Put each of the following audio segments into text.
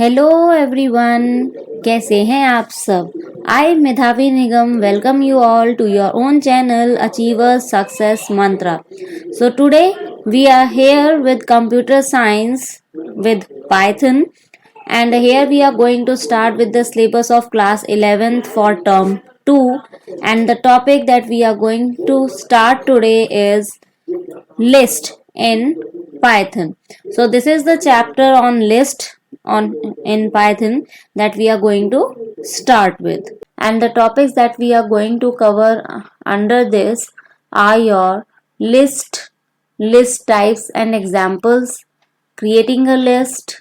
Hello everyone, कैसे हैं आप सब। I Medhavi Nigam welcome you all to your own channel Achievers Success Mantra. So today we are here with computer science with Python, and here we are going to start with the syllabus of class 11th for term 2, and the topic that we are going to start today is list in Python. So this is the chapter on list on in Python that we are going to start with. And the topics that we are going to cover under this are your list types and examples, creating a list,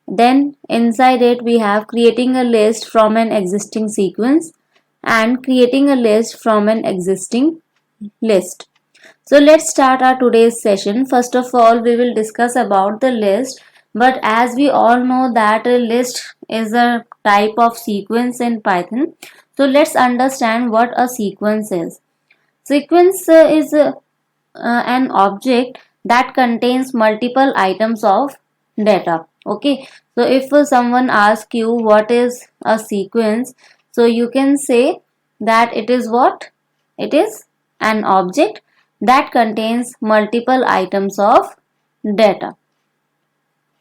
then inside it we have creating a list from an existing sequence and creating a list from an existing list. So let's start our today's session. First of all, we will discuss about the list. But as we all know that a list is a type of sequence in Python. So let's understand what a sequence is. Sequence is an object that contains multiple items of data. Okay. So if someone asks you what is a sequence, so you can say that it is what? It is an object that contains multiple items of data.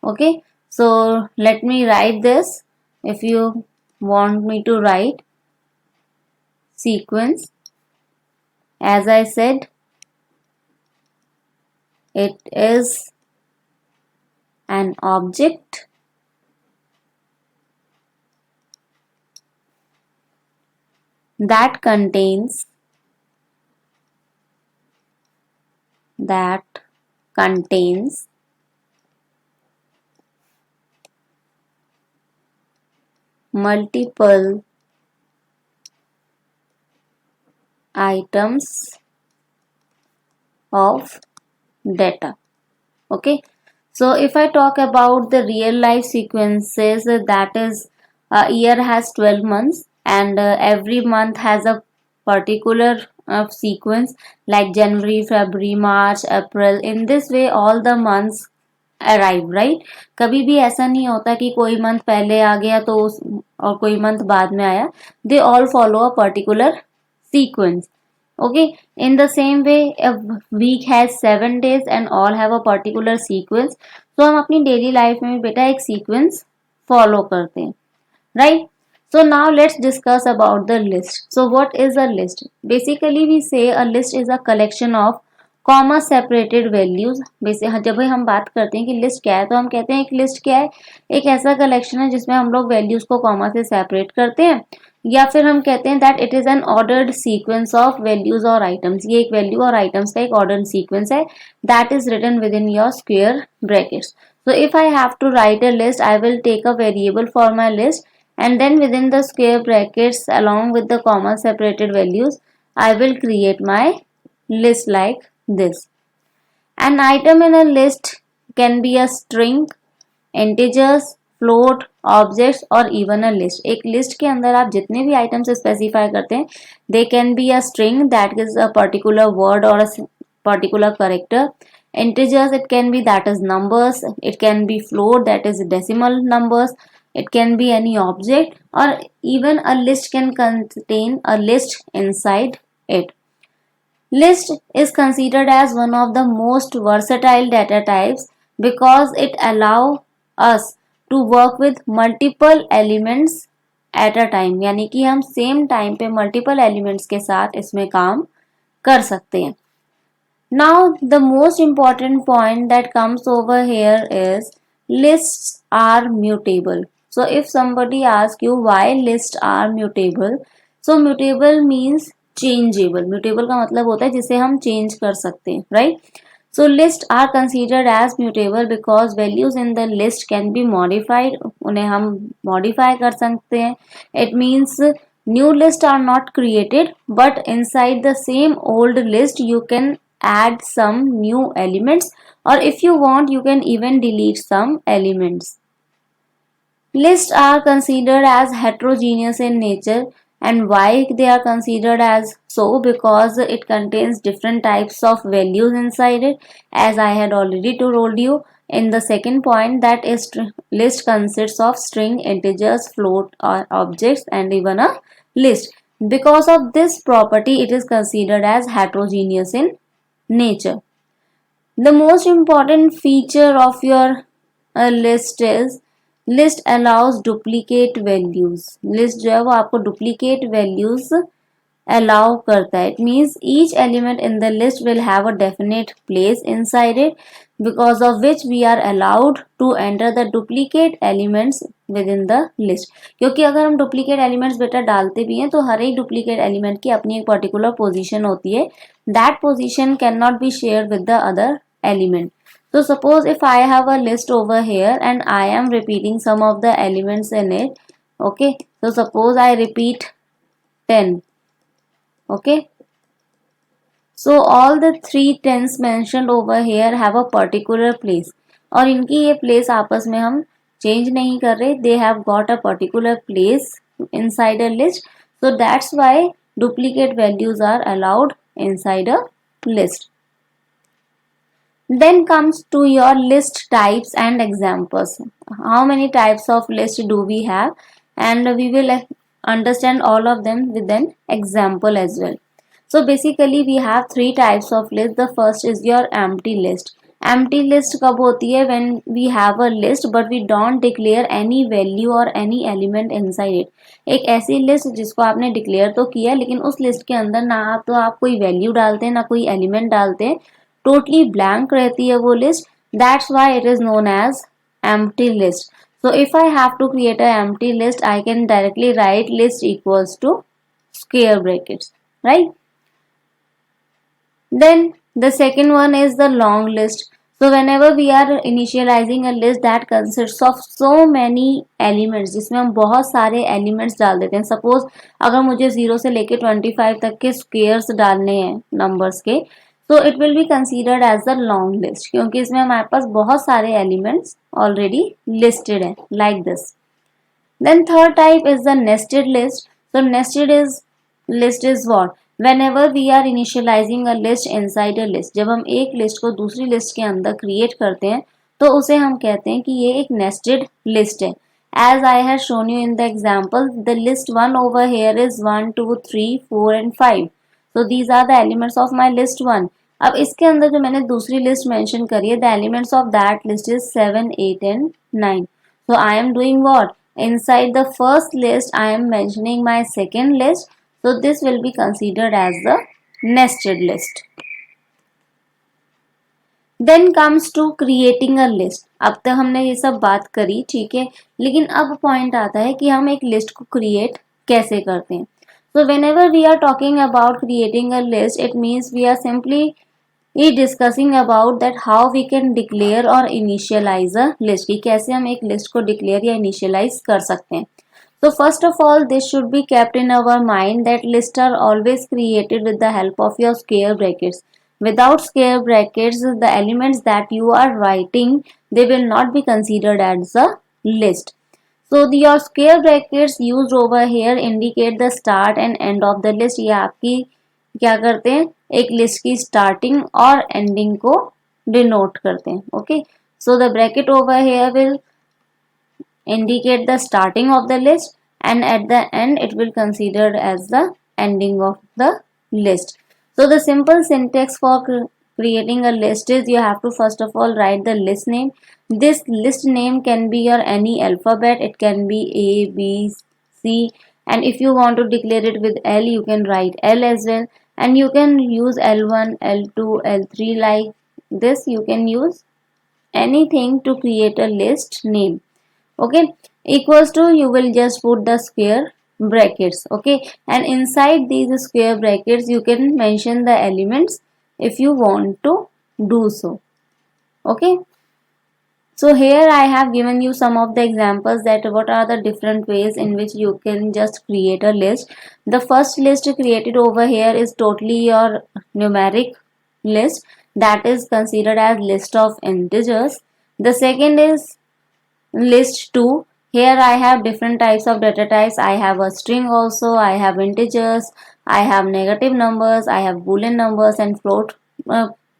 Okay, so let me write this. If you want me to write sequence, as I said, it is an object that contains multiple items of data. Okay, so if I talk about the real life sequences, that is a year has 12 months, and every month has a particular sequence like January, February, March, April. In this way all the months arrive, right? कभी भी ऐसा नहीं होता कि कोई month पहले आ गया तो और कोई मंथ बाद में आया. They all follow a particular sequence. Okay, in the same way a week has 7 days and all have a particular sequence. So हम अपनी daily life में भी बेटा एक sequence follow करते हैं, right? So now let's discuss about the list. So what is a list? Basically we say a list is a collection of comma separated values. जब हम बात करते हैं कि लिस्ट क्या है तो हम कहते हैं एक लिस्ट क्या है, एक ऐसा कलेक्शन है जिसमें हम लोग वैल्यूज को कॉमा से सेपरेट करते हैं, या फिर हम कहते हैं that it is an ordered sequence of values और आइटम्स. ये एक वैल्यू और आइटम्स का एक ऑर्डर्ड सीक्वेंस है that is written within your square brackets. So if I have to write a list, I will take a variable for my list, and then within the square brackets along with the comma separated values, I will create my list like this. An item in a list can be a string, integers, float, objects और even a list. एक list के अंदर आप जितने भी items specify करते हैं, they can be a string that is a particular word or a particular character. Integers, it can be that is numbers, it can be float that is decimal numbers, it can be any object, or even a list can contain a list inside it. List is considered as one of the most versatile data types because it allows us to work with multiple elements at a time. यानी कि हम same time पे multiple elements के साथ इसमें काम कर सकते हैं. Now the most important point that comes over here is lists are mutable. So if somebody asks you why lists are mutable, so mutable means changeable. Mutable का मतलब होता है जिसे हम change कर सकते हैं, right? So lists are considered as mutable because values in the list can be modified. उन्हें हम modify कर सकते हैं. It means new lists are not created, but inside the same old list you can add some new elements, or if you want you can even delete some elements. Lists are considered as heterogeneous in nature And why they are considered as so? Because it contains different types of values inside it, as I had already told you in the second point, that is list consists of string, integers, float or objects, and even a list. Because of this property, it is considered as heterogeneous in nature. The most important feature of your list is list allows duplicate values. List जो है वो आपको duplicate values allow करता है. It means each element in the list will have a definite place inside it, because of which we are allowed to enter the duplicate elements within the list. क्योंकि अगर हम duplicate elements बेटा डालते भी हैं तो हर एक duplicate element की अपनी एक particular position होती है. That position cannot be shared with the other element. So suppose if I have a list over here and I am repeating some of the elements in it. Okay, so suppose I repeat 10. Okay, so all the three tens mentioned over here have a particular place, और इनकी ये place आपस में हम change नहीं कर रहे. They have got a particular place inside a list, so that's why duplicate values are allowed inside a list. Then comes to your list types and examples. How many types of list do we have? And we will understand all of them with an example as well. So basically we have three types of list. The first is your empty list. Empty list कब होती है? When we have a list but we don't declare any value or any element inside it. एक ऐसी list जिसको आपने declare तो किया लेकिन उस list के अंदर ना आप कोई value डालते हैं ना कोई element डालते हैं, totally blank रहती है वो list. That's why it is known as empty list. So if I have to create an empty list, I can directly write list equals to square brackets, right? Then the second one is the long list. So whenever we are initializing a list that consists of so many elements, जिसमें हम बहुत सारे elements डाल देते हैं. Suppose अगर मुझे 0 से लेके 25 तक के squares डालने हैं numbers के, so it will be considered as the long list, क्योंकि इसमें हमारे पास बहुत सारे elements already listed हैं, like this. Then third type is the nested list. So nested list is what? Whenever we are initializing a list inside a list, जब हम एक list को दूसरी list के अंदर create करते हैं तो उसे हम कहते हैं कि ये एक nested list है. As I have shown you in the example, the list 1 over here is 1, 2, 3, 4 and 5. So these are the elements of my list 1. अब इसके अंदर जो मैंने दूसरी list mention करी है, the elements of that list is 7, 8 and 9. So I am doing what? Inside the first list, I am mentioning my second list. So this will be considered as the nested list. Then comes to creating a list. अब तक हमने ये सब बात करी, ठीक है, लेकिन अब पॉइंट आता है कि हम एक लिस्ट को क्रिएट कैसे करते हैं. So whenever we are talking about creating a list, it means we are simply discussing about that how we can declare or initialize a list, कि कैसे हम एक लिस्ट को declare या initialize कर सकते हैं. So first of all, this should be kept in our mind that lists are always created with the help of your square brackets. Without square brackets, the elements that you are writing, they will not be considered as a list. So your square brackets used over here indicate the start and end of the list. ये आपकी क्या करते हैं, एक list की starting और ending को denote करते हैं. Okay, so the bracket over here will indicate the starting of the list, and at the end it will considered as the ending of the list. So the simple syntax for creating a list is you have to first of all write the list name. This list name can be your any alphabet, it can be A, B, C, and if you want to declare it with L, you can write L as well, and you can use L1, L2, L3 like this. You can use anything to create a list name. Okay, equals to, you will just put the square brackets. Okay, and inside these square brackets you can mention the elements if you want to do so. Okay, so here I have given you some of the examples that what are the different ways in which you can just create a list. The first list created over here is totally your numeric list, that is considered as list of integers. The second is list 2, Here I have different types of data types. I have a string also, I have integers, I have negative numbers, I have boolean numbers and float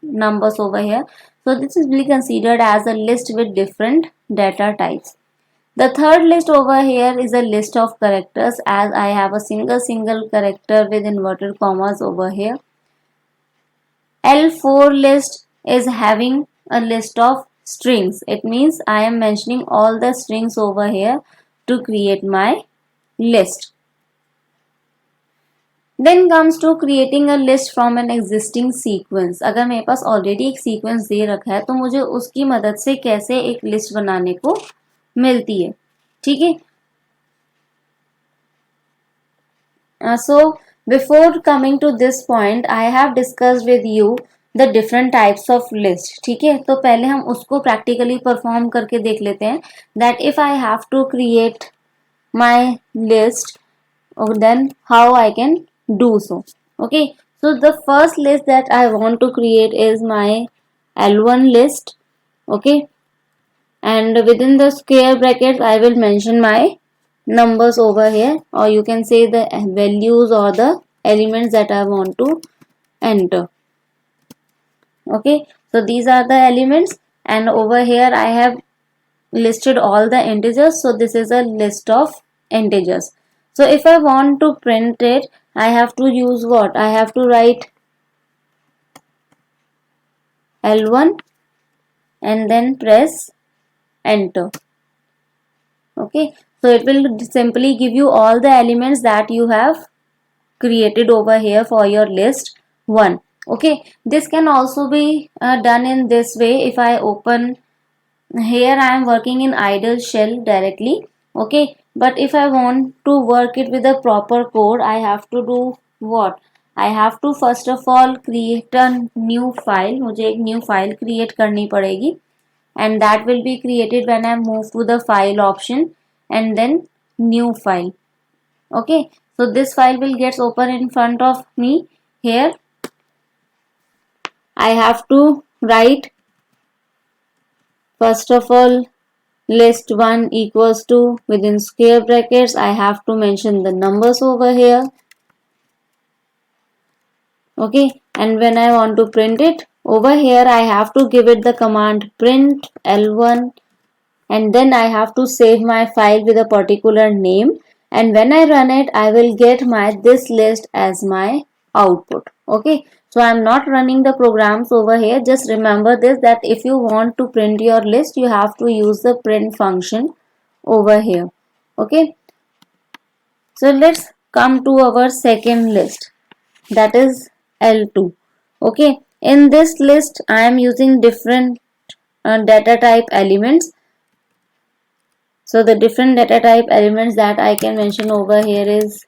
numbers over here. So this is really considered as a list with different data types. The third list over here is a list of characters, as I have a single character with inverted commas over here. L4 list is having a list of strings. It means I am mentioning all the strings over here to create my list. Then comes to creating a list from an existing sequence. अगर मेरे पास already एक sequence दे रखा है तो मुझे उसकी मदद से कैसे एक लिस्ट बनाने को मिलती है. ठीक है. So before coming to this point, I have discussed with you the different types of list. ठीक है. तो पहले हम उसको practically perform करके देख लेते हैं that if I have to create my list, then how I can do so. Okay, so the first list that I want to create is my L1 list. Okay, and within the square brackets I will mention my numbers over here, or you can say the values or the elements that I want to enter. Okay, so these are the elements, and over here I have listed all the integers. So this is a list of integers. So if I want to print it, I have to use what? I have to write L1 and then press enter. Okay, so it will simply give you all the elements that you have created over here for your list 1. Okay, this can also be done in this way. If I open here, I am working in idle shell directly. Okay, but if I want to work it with a proper code, I have to do what? I have to first of all create a new file. मुझे एक new file create करनी पड़ेगी, and that will be created when I move to the file option and then new file. Okay, so this file will get open in front of me. Here I have to write first of all list 1 equals to, within square brackets I have to mention the numbers over here. Okay, and when I want to print it, over here I have to give it the command print L1, and then I have to save my file with a particular name, and when I run it I will get my this list as my output. Okay, so I am not running the programs over here. Just remember this, that if you want to print your list, you have to use the print function over here. Okay, so let's come to our second list, that is L2. Okay, in this list I am using different data type elements. So the different data type elements that I can mention over here is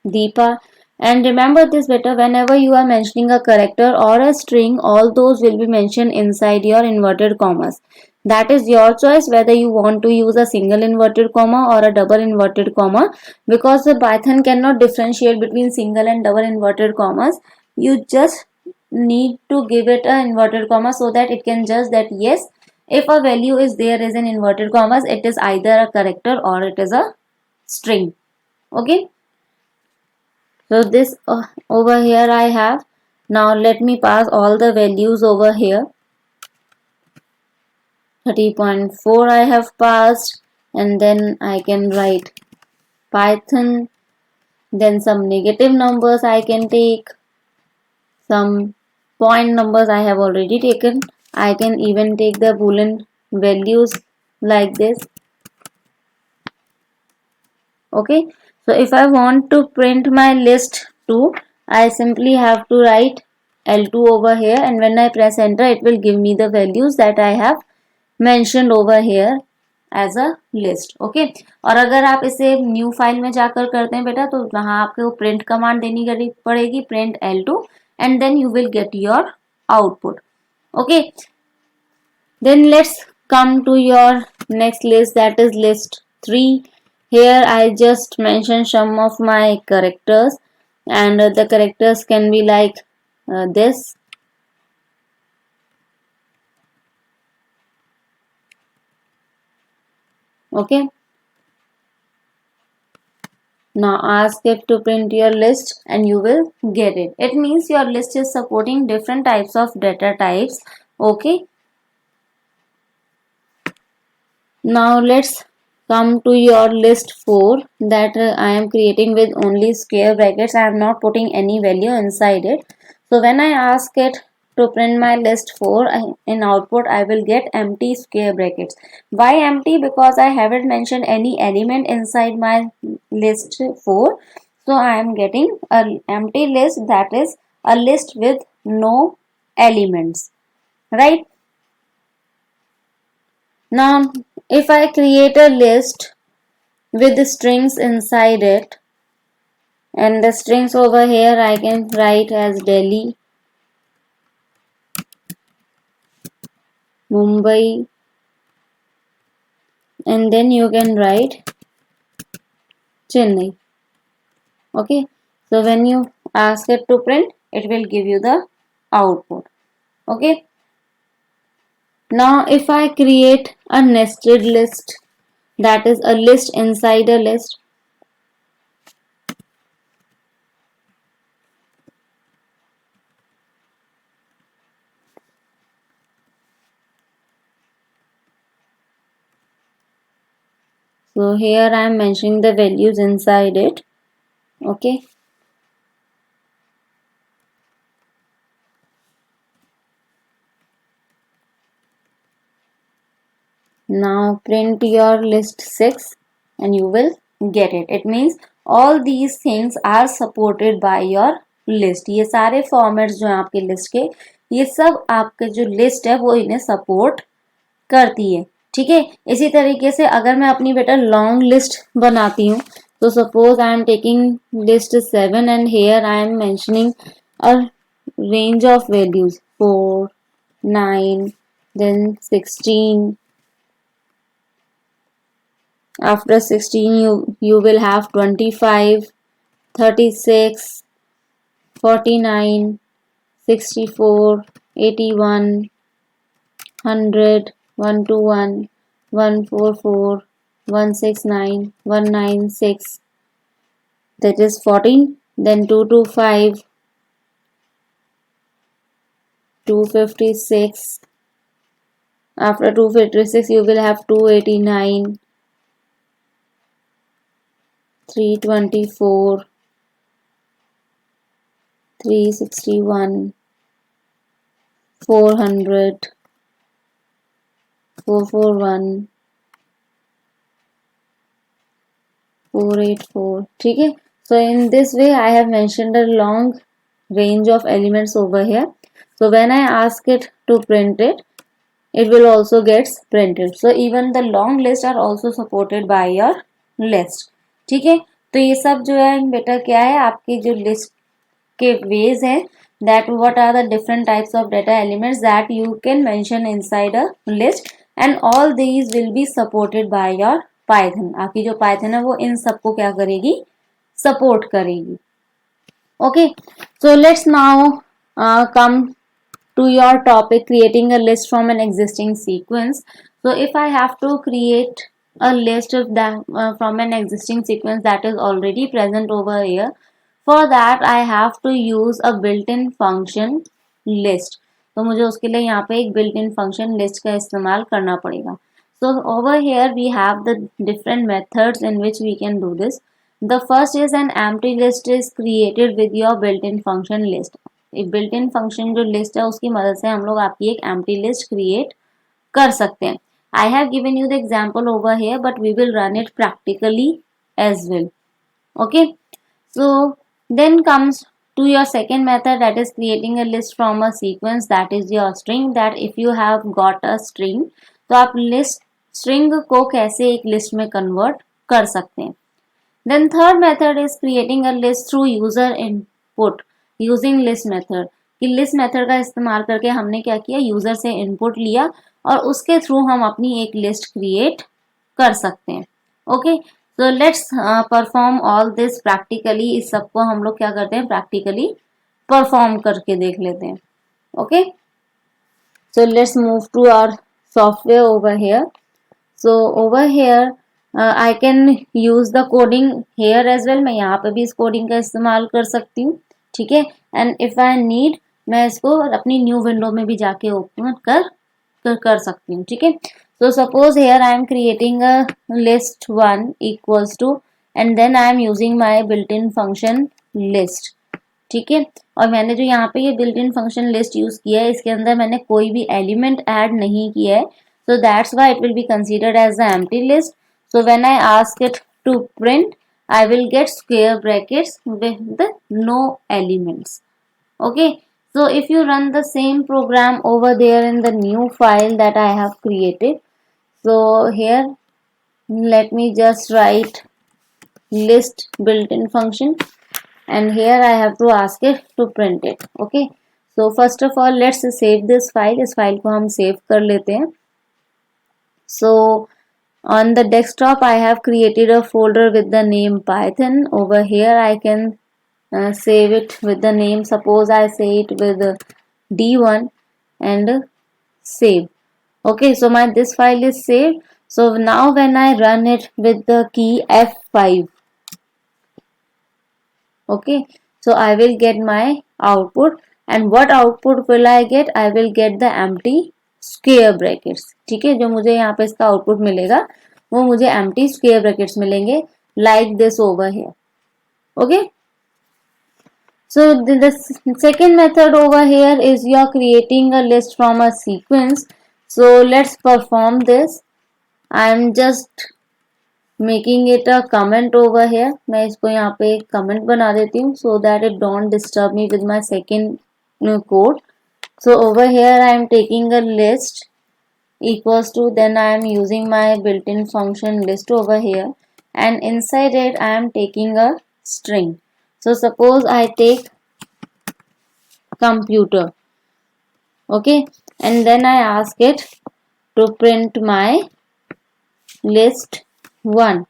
Deepa. And remember this better, whenever you are mentioning a character or a string, all those will be mentioned inside your inverted commas. That is your choice whether you want to use a single inverted comma or a double inverted comma, because the Python cannot differentiate between single and double inverted commas. You just need to give it an inverted comma so that it can judge that yes, if a value is there is in inverted commas, it is either a character or it is a string. Okay, so this over here I have. Now let me pass all the values over here. 30.4 I have passed, and then I can write Python. Then some negative numbers I can take, some point numbers I have already taken. I can even take the boolean values like this. Okay, so if I want to print my list 2, I simply have to write L2 over here, and when I press enter it will give me the values that I have mentioned over here as a list. Okay, और अगर आप इसे new file में जाकर करते हैं बेटा, तो वहां आपको प्रिंट कमांड देनी पड़ेगी, print L2, and then you will get your output. Okay, then let's come to your next list, that is list 3. Here I just mention some of my characters, and the characters can be like this. Okay, Now ask it to print your list and you will get it. It means your list is supporting different types of data types. Okay. Now let's come to your list 4 that I am creating with only square brackets. I am not putting any value inside it. So when I ask it to print my list 4 in output, I will get empty square brackets. Why empty? Because I haven't mentioned any element inside my list 4. So I am getting an empty list, that is a list with no elements, right? Now, if I create a list with the strings inside it, and the strings over here I can write as Delhi, Mumbai, and then you can write Chennai. Okay, so when you ask it to print, it will give you the output. Okay, now if I create a nested list, that is a list inside a list. So here I am mentioning the values inside it. Okay. Now print your list 6 and you will get it. It means all these things are supported by your list. ये सारे formats जो हैं आपके list के, ये सब आपके जो list है वो इन्हें support करती है. ठीक है. इसी तरीके से अगर मैं अपनी बेटा long list बनाती हूँ, तो suppose I am taking list 7 and here I am mentioning a range of values 4, 9, then 16. After 16 you will have 25, 36, 49, 64, 81, 100, 121, 144, 169, 196, that is 14, then 225, 256. After 256 you will have 289, 324, 361, 400, 441, 484. ठीक है. So in this way I have mentioned a long range of elements over here. So when I ask it to print it, it will also gets printed. So even the long list are also supported by your list. ठीक है. तो ये सब जो है बेटा क्या है, आपकी जो लिस्ट के ways है, that what are the different types of data elements that you can mention inside a list, and all these will be supported by your Python. आपकी जो Python है वो इन सबको क्या करेगी, support करेगी. Okay, so let's now come to your topic, creating a list from an existing sequence. So if I have to create a list of that from an existing sequence that is already present over here, for that I have to use a built-in function list. तो मुझे उसके लिए यहाँ पे एक built-in function list का इस्तेमाल करना पड़ेगा. So over here we have the different methods in which we can do this. The first is an empty list is created with your built-in function list. एक built-in function जो list है उसकी मदद से हम लोग आपकी एक empty list create कर सकते हैं. I have given you the example over here, but we will run it practically as well. Okay. So then comes to your second method, that is creating a list from a sequence, that is your string. That if you have got a string, तो आप list string को कैसे एक list में convert कर सकते हैं. Then third method is creating a list through user input using list method. कि list method का इस्तेमाल करके हमने क्या किया, यूजर से इनपुट लिया और उसके थ्रू हम अपनी एक लिस्ट क्रिएट कर सकते हैं. Okay, so let's perform all this practically. इस सबको हम लोग क्या करते हैं, प्रैक्टिकली परफॉर्म करके देख लेते हैं. Okay, so let's move to our software over here. So over here I can use the coding here as well, मैं यहाँ पे भी इस कोडिंग का इस्तेमाल कर सकती हूँ, ठीक है। एंड इफ आई नीड, मैं इसको अपनी न्यू विंडो में भी जाके ओपन कर सकती हूँ, ठीक है। So suppose here I am creating a list 1 equals to, and then I am using my built-in function list, ठीक है। और मैंने जो यहाँ पे ये built-in function list यूज किया है, इसके अंदर मैंने कोई भी एलिमेंट ऐड नहीं किया है, so that's why it will be considered as the empty list. So when I ask it to print, I will get square brackets with the no elements. Okay, so if you run the same program over there in the new file that I have created, so here let me just write list built-in function, and here I have to ask it to print it. Okay, so first of all let's save this file. इस file को हम save कर लेते हैं. So on the desktop I have created a folder with the name Python. Over here I can save it with the name, suppose I say it with d1 and save. Okay, so my this file is saved. So now when I run it with the key F5, okay, so I will get my output, and what output will I get? I will get the empty square brackets, ठीक है। जो मुझे यहाँ पे इसका output मिलेगा वो मुझे empty square brackets मिलेंगे, like this over here. Okay, so the second method over here is you are creating a list from a sequence. So let's perform this. I am just making it a comment over here. मैं इसको यहाँ पे एक comment बना देती हूँ so that it don't disturb me with my second code. So over here I am taking a list equals to, then I am using my built-in function list over here, and inside it I am taking a string. So suppose I take computer, okay, and then I ask it to print my list 1.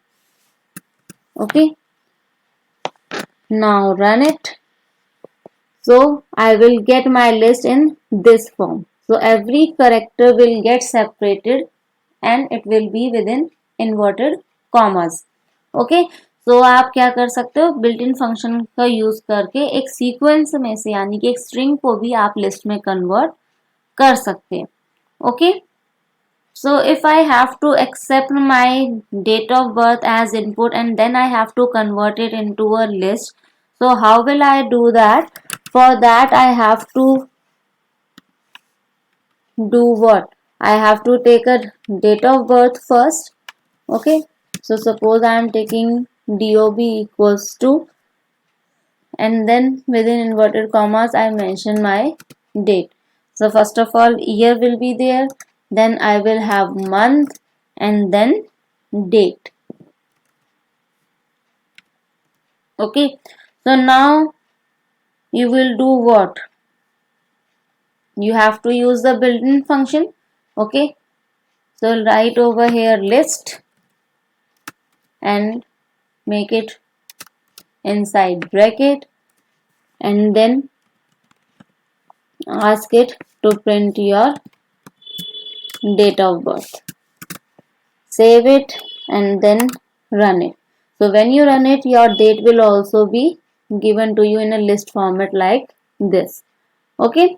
Okay, now run it. So I will get my list in this form. So every character will get separated and it will be within inverted commas. Okay, so आप क्या कर सकते हो, built in function का use करके एक sequence में से यानी कि एक स्ट्रिंग को भी आप लिस्ट में कन्वर्ट कर सकते हैं. Okay, so if I have to accept my date of birth as input and then I have to convert it into a list, so how will I do that? For that I have to do what? I have to take a date of birth first. Okay, so suppose I am taking DOB equals to, and then within inverted commas I mention my date. So first of all year will be there, then I will have month and then date. Okay, so now you will do what? You have to use the built-in function. Okay, so write over here list and make it inside bracket, and then ask it to print your date of birth. Save it and then run it. So when you run it, your date will also be given to you in a list format like this. Okay,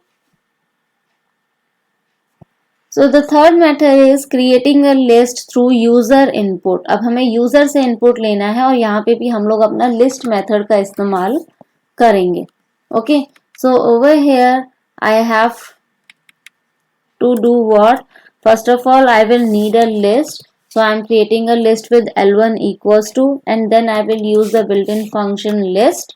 so the third method is creating a list through user input. अब हमें user से input लेना है और यहाँ पे भी हम लोग अपना list method का इस्तेमाल करेंगे. Okay, so over here I have to do what? First of all I will need a list. So I am creating a list with L1 equals to, and then I will use the built-in function list.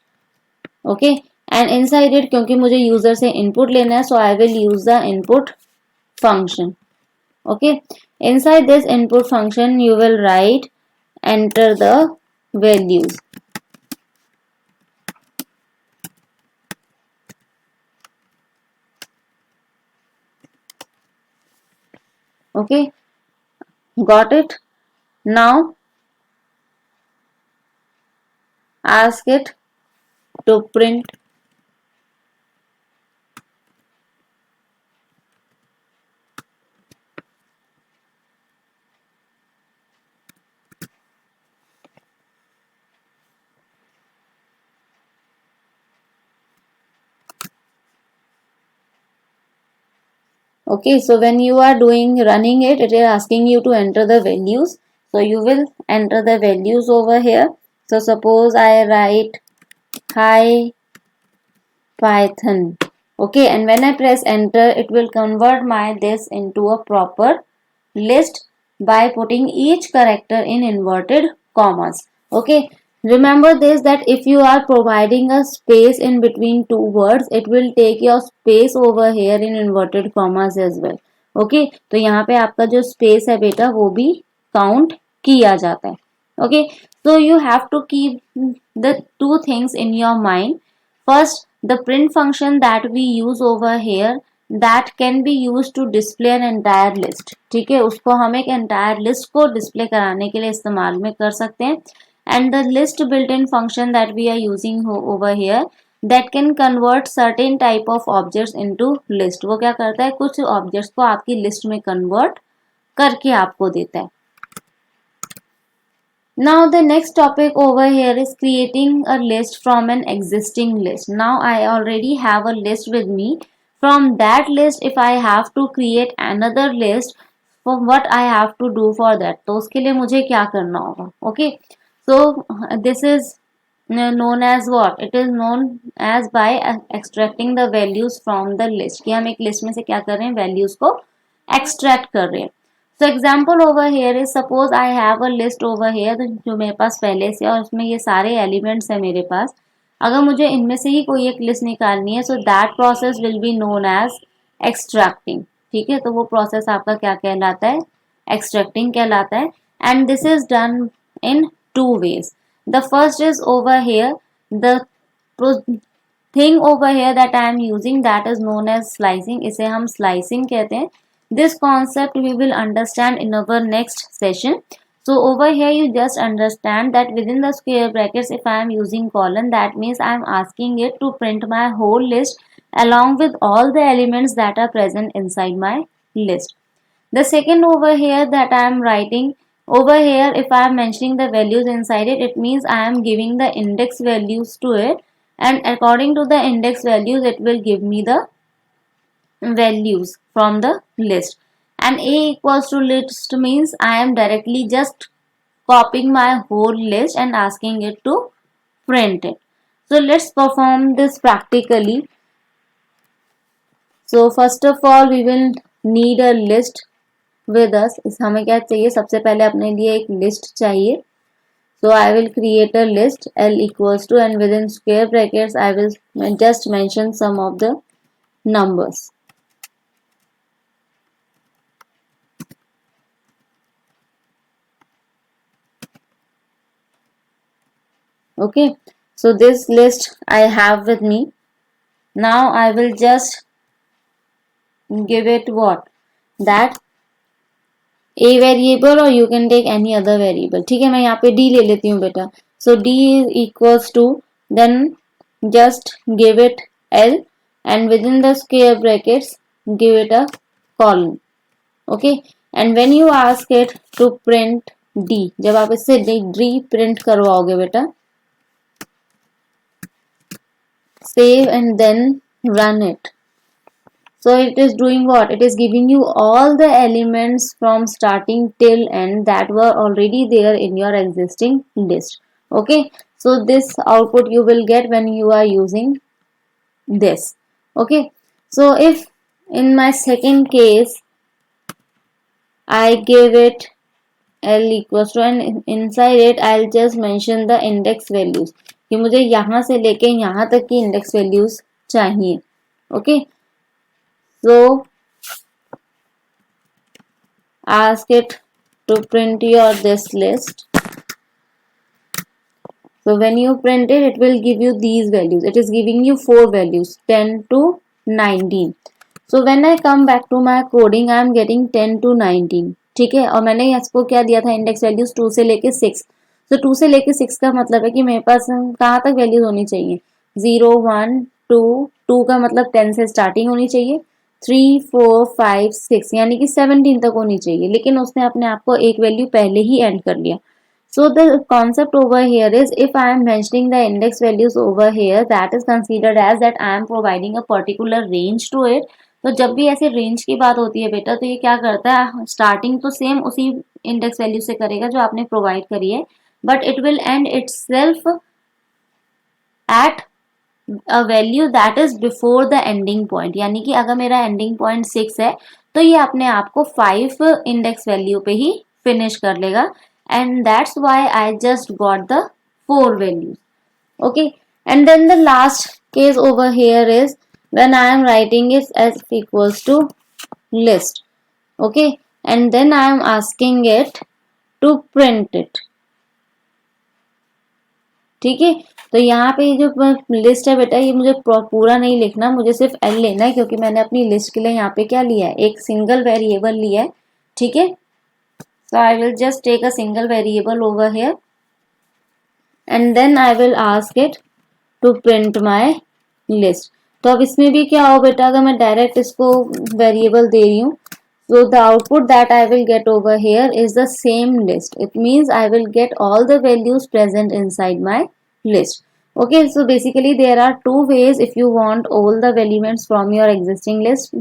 Okay, and inside it क्योंकि मुझे user से input लेना है, so I will use the input function. Okay, inside this input function you will write enter the values. Okay, got it? Now ask it to print Okay, so when you are running it, it is asking you to enter the values. So you will enter the values over here. So suppose I write hi Python. Okay, and when I press enter, it will convert my this into a proper list by putting each character in inverted commas. Okay, remember this, that if you are providing a space in between two words, it will take your space over here in inverted commas as well. Okay, तो यहाँ पे आपका जो space है बेटा वो भी count किया जाता है. Okay, so you have to keep the two things in your mind. First, the print function that we use over here, that can be used to display an entire list. ठीक है, उसको हम एक entire list को display कराने के लिए इस्तेमाल में कर सकते हैं. And the list built-in function that we are using over here, that can convert certain type of objects into list. वो क्या करता है, कुछ objects को आपकी list में convert करके आपको देता है. Now the next topic over here is creating a list from an existing list. Now I already have a list with me. From that list, if I have to create another list, for what I have to do for that? तो उसके लिए मुझे क्या करना होगा? Okay, so this is known as what? It is known as by extracting the values from the list. कि हम एक list में से क्या कर रहे हैं? Values को extract कर रहे हैं. So example over here is, suppose I have a list over here जो मेरे पास पहले से और उसमें ये सारे elements है मेरे पास. अगर मुझे इनमें से ही कोई एक list निकालनी है, so that process will be known as extracting. ठीक है, तो वो process आपका क्या कहलाता है? Extracting कहलाता है. And this is done in two ways. The first is over here, the thing over here that I am using, that is known as slicing. इसे हम slicing कहते हैं. This concept we will understand in our next session. So over here you just understand that within the square brackets, if I am using colon, that means I am asking it to print my whole list along with all the elements that are present inside my list. The second over here that I am writing over here, if I am mentioning the values inside it, it means I am giving the index values to it, and according to the index values it will give me the values from the list. And a equals to list means I am directly just copying my whole list and asking it to print it. So let's perform this practically. So first of all we will need a list with us. इस हमें क्या चाहिए, सबसे पहले अपने लिए एक list चाहिए. So I will create a list L equals to, and within square brackets I will just mention some of the numbers. Okay, so this list I have with me. Now I will just give it what? That a variable, or you can take any other variable. ठीक है, मैं यहाँ पे d ले लेती हूँ बेटा. So d is equals to, then just give it L, and within the square brackets give it a colon. Okay, and when you ask it to print d, जब आप इससे d print करवाओगे बेटा, save and then run it. So it is doing what? It is giving you all the elements from starting till end that were already there in your existing list. Okay, so this output you will get when you are using this. Okay, so if in my second case I give it L equals to, and inside it I'll just mention the index values कि मुझे यहाँ से लेके यहाँ तक की index values चाहिए. Okay, so ask it to print your this list. So when you print it, it will give you these values. It is giving you 4 values, 10 to 19. So when I come back to my coding, I am getting 10 to 19. ठीक है, और मैंने इसको क्या दिया था, index values 2 से लेके 6. तो 2 से लेके 6 का मतलब है कि मेरे पास कहाँ तक वैल्यूज होनी चाहिए, 0 1 2, 2 का मतलब 10 से स्टार्टिंग होनी चाहिए, 3 4 5 6 यानी कि 17 तक होनी चाहिए, लेकिन उसने अपने आप को एक वैल्यू पहले ही एंड कर लिया. So the concept over here is, if I am mentioning the index values over here, that is considered as that I am providing a particular range to it. तो जब भी ऐसे रेंज की बात होती है बेटा, तो ये क्या करता है, स्टार्टिंग तो सेम उसी इंडेक्स वैल्यू से करेगा जो आपने प्रोवाइड करी है, but it will and itself at a value that is before the ending point. यानी कि अगर मेरा एंडिंग पॉइंट 6 है तो ये अपने आप को 5 इंडेक्स वैल्यू पे ही फिनिश कर लेगा, and that's why I just got the 4 values. Okay, and then the last case over here is when I am writing it as equals to list. Okay, and then I am asking it to print it. ठीक है, तो यहाँ पे जो list है बेटा, ये मुझे पूरा नहीं लिखना, मुझे सिर्फ एल लेना है, क्योंकि मैंने अपनी लिस्ट के लिए यहाँ पे क्या लिया है, एक सिंगल वेरिएबल लिया है। ठीक है, so I will just take a single variable over here and then I will ask it to print my list। तो अब इसमें भी क्या हो बेटा, अगर मैं डायरेक्ट इसको वेरिएबल दे रही हूँ, so the output that I will get over here is the same list. It means I will get all the values present inside my list. Okay, so basically there are two ways if you want all the elements from your existing list.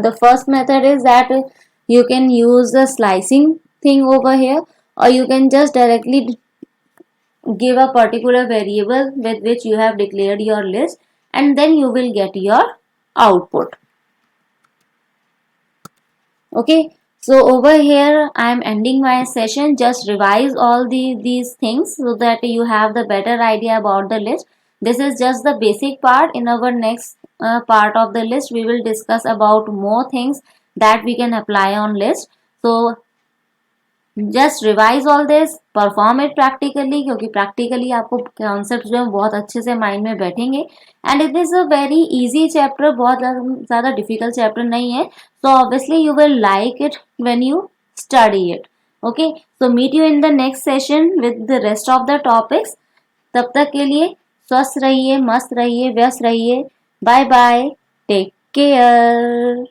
The first method is that you can use the slicing thing over here, or you can just directly give a particular variable with which you have declared your list, and then you will get your output. Okay, so over here I am ending my session. Just revise all these things so that you have the better idea about the list. This is just the basic part. In our next part of the list we will discuss about more things that we can apply on list. So just revise all this, perform it practically, क्योंकि practically आपको concept जो है बहुत अच्छे से mind में बैठेंगे, and it is a very easy chapter, बहुत ज़्यादा डिफिकल्ट चैप्टर नहीं है। So obviously you will like it when you study it. Okay, so meet you in the next session with the rest of the topics. तब तक के लिए स्वस्थ रहिए, मस्त रहिए, व्यस्त रहिए। Bye bye, take care.